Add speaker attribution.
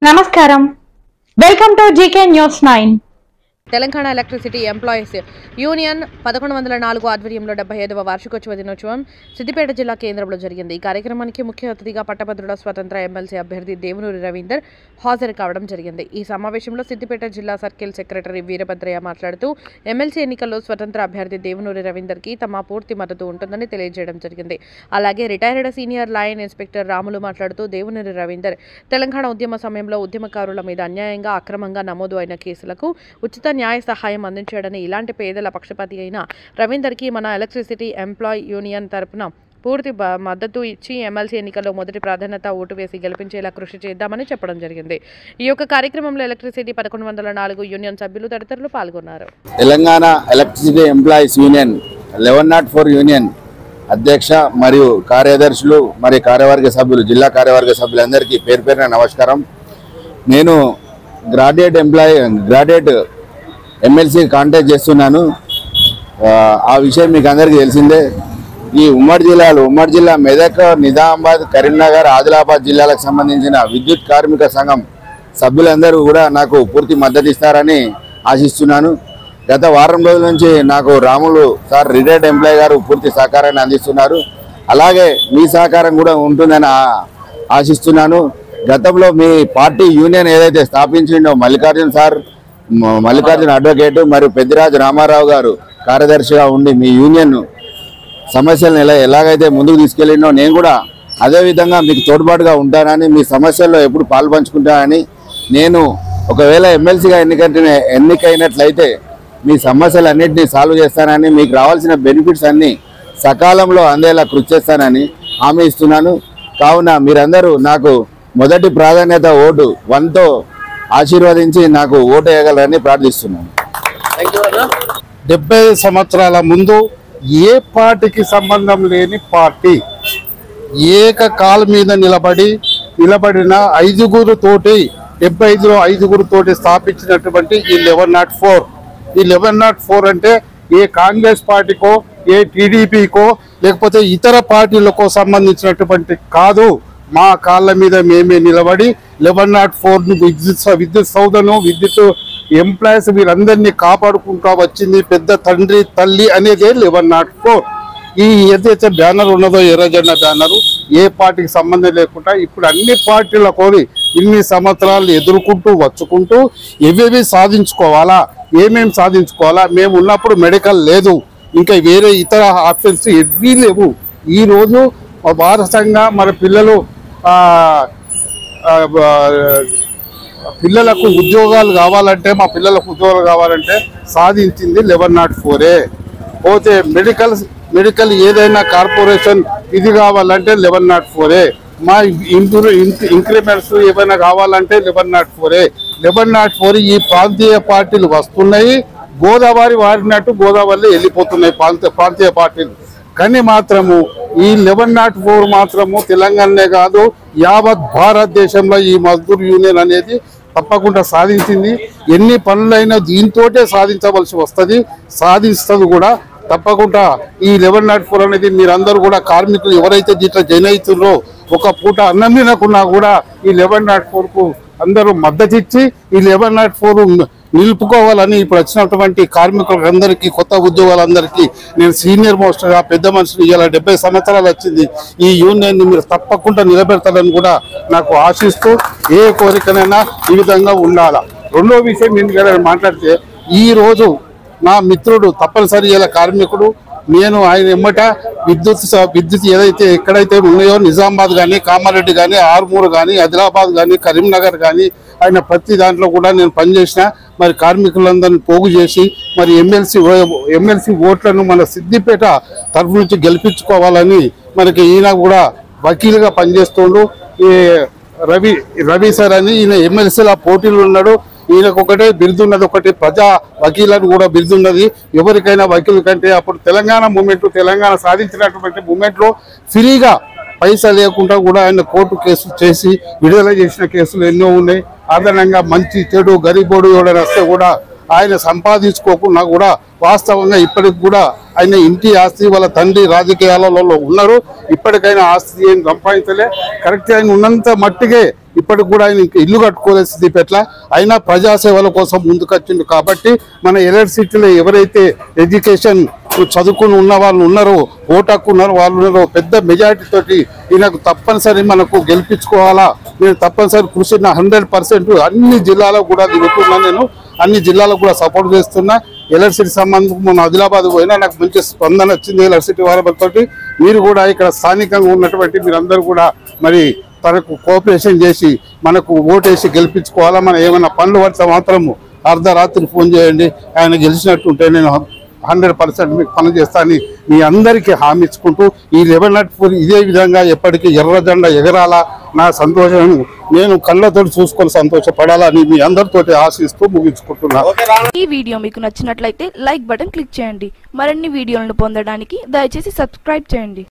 Speaker 1: నమస్కారం, welcome to GK news 9.
Speaker 2: Telangana electricity employees union 1104 ఆధ్వర్యంలో 75వ వార్షికోత్సవ దినోత్సవం సిద్దిపేట జిల్లా కేంద్రంలో జరిగింది. ఈ కార్యక్రమానికి ముఖ్య అతిథిగా పట్టభద్రుల స్వతంత్ర ఎమ్మెల్సీ అభ్యర్థి దేవునూరి రవీందర్ హాజరు కావడం జరిగింది. ఈ సమావేశంలో సిద్దిపేట జిల్లా సర్కిల్ సెక్రటరీ వీరభద్రయ్య మాట్లాడుతూ ఎమ్మెల్సీ ఎన్నికల్లో స్వతంత్ర అభ్యర్థి దేవునూరి రవీందర్కి తమ పూర్తి మద్దతు ఉంటుందని తెలియజేయడం జరిగింది. అలాగే retired senior line inspector Ramulu మాట్లాడుతూ దేవునూరి రవీందర్ తెలంగాణ ఉద్యమ సమయంలో ఉద్యమకారుల మీద అన్యాయంగా అక్రమంగా నమోదు అయిన కేసులకు ఉచిత న్యాయ సహాయం అందించాడని, ఇలాంటి పేదల పక్షపాతి అయిన రవీందర్కి మన ఎలక్ట్రిసిటీ ఎంప్లాయీ యూనియన్ తరపున పూర్తి మద్దతు ఇచ్చి ఎమ్మెల్సీ ఎన్నికల్లో మొదటి ప్రాధాన్యత ఓటు వేసి గెలిపించేలా కృషి చేద్దామని చెప్పడం జరిగింది. ఈ యొక్క కార్యక్రమంలో ఎలక్ట్రిసిటీ 1104 యూనియన్ సభ్యులు తదితరులు పాల్గొన్నారు.
Speaker 3: Telangana electricity employees union 1104 union అధ్యక్ష మరియు కార్యదర్శులు మరియు కార్యవర్గ సభ్యులు, జిల్లా కార్యవర్గ సభ్యులందరికీ పేరు పేరున నమస్కారం. నేను గ్రాడ్యుయేట్ ఎమ్మెల్సీ కాంటాక్ట్ చేస్తున్నాను. ఆ విషయం మీకు అందరికీ తెలిసిందే. ఈ ఉమ్మడి జిల్లా మెదక్, నిజామాబాద్, కరీంనగర్, ఆదిలాబాద్ జిల్లాలకు సంబంధించిన విద్యుత్ కార్మిక సంఘం సభ్యులందరూ కూడా నాకు పూర్తి మద్దతు ఇస్తారని ఆశిస్తున్నాను. గత వారం రోజుల నుంచి నాకు రాములు సార్ రిటైర్డ్ ఎంప్లాయీ గారు పూర్తి సహకారాన్ని అందిస్తున్నారు. అలాగే మీ సహకారం కూడా ఉంటుందని ఆశిస్తున్నాను. గతంలో మీ పార్టీ యూనియన్ ఏదైతే స్థాపించిండో మల్లికార్జున అడ్వకేటు మరియు పెద్దిరాజు రామారావు గారు కార్యదర్శిగా ఉండి మీ యూనియన్ సమస్యలను ఎలాగైతే ముందుకు తీసుకెళ్ళినో నేను కూడా అదేవిధంగా మీకు తోడ్పాటుగా ఉంటానని, మీ సమస్యల్లో ఎప్పుడు పాల్పంచుకుంటానని, నేను ఒకవేళ ఎమ్మెల్సీగా ఎన్నికైనట్లయితే మీ సమస్యలన్నింటినీ సాల్వ్ చేస్తానని, మీకు రావాల్సిన బెనిఫిట్స్ అన్నీ సకాలంలో అందేలా కృషి చేస్తానని హామీ ఇస్తున్నాను. కావున మీరందరూ నాకు మొదటి ప్రాధాన్యత ఓటు 1తో ఆశీర్వదించి నాకు ఓటు వేయగలరని ప్రార్థిస్తున్నాను.
Speaker 4: 70 సంవత్సరాల ముందు ఏ పార్టీకి సంబంధం లేని పార్టీ ఏకకాల మీద నిలబడిన 5గురుతోటి 75లో 5గురుతోటి స్థాపించినటువంటి ఈ 1104. ఈ 1104 అంటే ఏ కాంగ్రెస్ పార్టీకో, ఏ టీడీపీకో, లేకపోతే ఇతర పార్టీలకో సంబంధించినటువంటి కాదు. మా కాళ్ళ మీద మేమే నిలబడి 1104ను విద్యుత్ సౌధను, విద్యుత్ ఎంప్లాయీస్ వీరందరినీ కాపాడుకుంటూ వచ్చింది పెద్ద తండ్రి తల్లి అనేదే 1104. ఈ ఏదైతే బ్యానర్ ఉన్నదో ఎర్రజెండా బ్యానరు ఏ పార్టీకి సంబంధం లేకుండా ఇప్పుడు అన్ని పార్టీల కోరి ఇన్ని సంవత్సరాలు ఎదుర్కొంటూ వచ్చుకుంటూ ఏవేవి సాధించుకోవాలా, ఏమేమి సాధించుకోవాలా. మేము ఉన్నప్పుడు మెడికల్ లేదు, ఇంకా వేరే ఇతర ఆప్షన్స్ ఏవీ లేవు. ఈరోజు వారసంగా మన పిల్లలకు ఉద్యోగాలు కావాలంటే, మా పిల్లలకు ఉద్యోగాలు కావాలంటే సాధించింది 1104. పోతే మెడికల్ ఏదైనా కార్పొరేషన్ ఇది కావాలంటే 1104. మా ఇంక్రిమెంట్స్ ఏమైనా కావాలంటే 1104. 1104 ఈ ప్రాంతీయ పార్టీలు వస్తున్నాయి, గోదావరి వారినట్టు గోదావరిలో వెళ్ళిపోతున్నాయి ప్రాంతీయ పార్టీలు. కానీ మాత్రము ఈ 1104 మాత్రము తెలంగాణనే కాదు యావత్ భారతదేశంలో ఈ మజ్దూర్ యూనియన్ అనేది తప్పకుండా సాధించింది. ఎన్ని పనులైనా దీంతోటే సాధించవలసి వస్తుంది, సాధిస్తుంది కూడా తప్పకుండా. ఈ 1104 అనేది మీరందరూ కూడా కార్మికులు ఎవరైతే దీంట్లో జాయిన్ అవుతున్నారో ఒక పూట అన్నం తినకున్నా కూడా ఈ 1104కు అందరూ మద్దతు ఇచ్చి ఈ 1104 నిలుపుకోవాలని ఇప్పుడు వచ్చినటువంటి కార్మికులందరికీ, కొత్త ఉద్యోగాలందరికీ నేను సీనియర్ మోస్ట్గా పెద్ద మనుషులు ఇలా 70 సంవత్సరాలు వచ్చింది. ఈ యూనియన్ని మీరు తప్పకుండా నిలబెడతారని కూడా నాకు ఆశిస్తూ ఏ కోరికనైనా ఈ విధంగా ఉండాలా. రెండో విషయం ఎందుకంటే మాట్లాడితే ఈరోజు నా మిత్రుడు తప్పనిసరి ఇలా కార్మికుడు, నేను ఆయన ఎమ్మట విద్యుత్ ఏదైతే ఎక్కడైతే ఉన్నాయో నిజామాబాద్ కానీ, కామారెడ్డి కానీ, ఆర్మూర్ కానీ, ఆదిలాబాద్ కానీ, కరీంనగర్ కానీ ఆయన ప్రతి దాంట్లో కూడా నేను పనిచేసిన. మరి కార్మికులందరినీ పోగు చేసి మరి ఎమ్మెల్సీ ఓట్లను మన సిద్దిపేట తరఫు నుంచి గెలిపించుకోవాలని మనకి ఈయన కూడా వకీలుగా పనిచేస్తుండు. ఈ రవి సార్ అని ఈయన ఎమ్మెల్సీల పోటీలు ఉన్నాడు. ఈయనకు ఒకటే బిరుదున్నది, ఒకటి ప్రజా వకీలని కూడా బిరుదున్నది. ఎవరికైనా వకీలు కంటే అప్పుడు తెలంగాణ సాధించినటువంటి మూమెంట్లో ఫ్రీగా పైసా లేకుండా కూడా ఆయన కోర్టు కేసులు చేసి విడుదల చేసిన కేసులు ఎన్నో ఉన్నాయి. అదనంగా మంచి చెడు గరీబోడు ఎవడైనా వస్తే కూడా ఆయన సంపాదించుకోకుండా కూడా వాస్తవంగా ఇప్పటికి కూడా ఆయన ఇంటి ఆస్తి వాళ్ళ తండ్రి రాజకీయాలలో ఉన్నారు. ఇప్పటికైనా ఆస్తి ఏం సంపాదించలే. కరెక్ట్ ఆయన ఉన్నంత మట్టిగే ఇప్పటికి కూడా ఆయన ఇంకా ఇల్లు కట్టుకోలేదు సిద్దిపేటలో. అయినా ప్రజాసేవల కోసం ముందుకొచ్చిండు. కాబట్టి మన ఎలక్ట్రిసిటీలో ఎవరైతే ఎడ్యుకేషన్ చదువుకుని ఉన్న వాళ్ళు ఉన్నారో, ఓటు హక్కు ఉన్నారో వాళ్ళు ఉన్నారో, పెద్ద మెజారిటీ తోటి ఈయనకు తప్పనిసరి మనకు గెలిపించుకోవాలా. నేను తప్పనిసరి కృషి 100% అన్ని జిల్లాలకు కూడా దిగుతున్నా. నేను అన్ని జిల్లాలకు కూడా సపోర్ట్ చేస్తున్నా. ఎలక్ట్రిసిటీ సంబంధం మన ఆదిలాబాద్ పోయినా నాకు మంచి స్పందన వచ్చింది ఎలక్ట్రిసిటీ వాళ్ళతో. మీరు కూడా ఇక్కడ స్థానికంగా ఉన్నటువంటి మీరందరూ కూడా మరి తనకు కోఆపరేషన్ చేసి మనకు ఓటేసి గెలిపించుకోవాలా. మనం ఏమైనా పనులు పడితే మాత్రము అర్ధరాత్రి ఫోన్ చేయండి. ఆయన గెలిచినట్టుంటే నేను 100% మీకు పనులు చేస్తానని మీ అందరికీ హామీ ఇచ్చుకుంటూ ఈ 11 ఇదే విధంగా ఎప్పటికీ ఎర్ర జెండా ఎగరాలా. నా సంతోషం నేను కళ్ళతో చూసుకొని సంతోషపడాలని మీ అందరితోటి ఆశిస్తూ ముగించుకుంటున్నా.
Speaker 5: ఈ వీడియో మీకు నచ్చినట్లయితే లైక్ బటన్ క్లిక్ చేయండి. మరిన్ని వీడియోలను పొందడానికి దయచేసి సబ్స్క్రైబ్ చేయండి.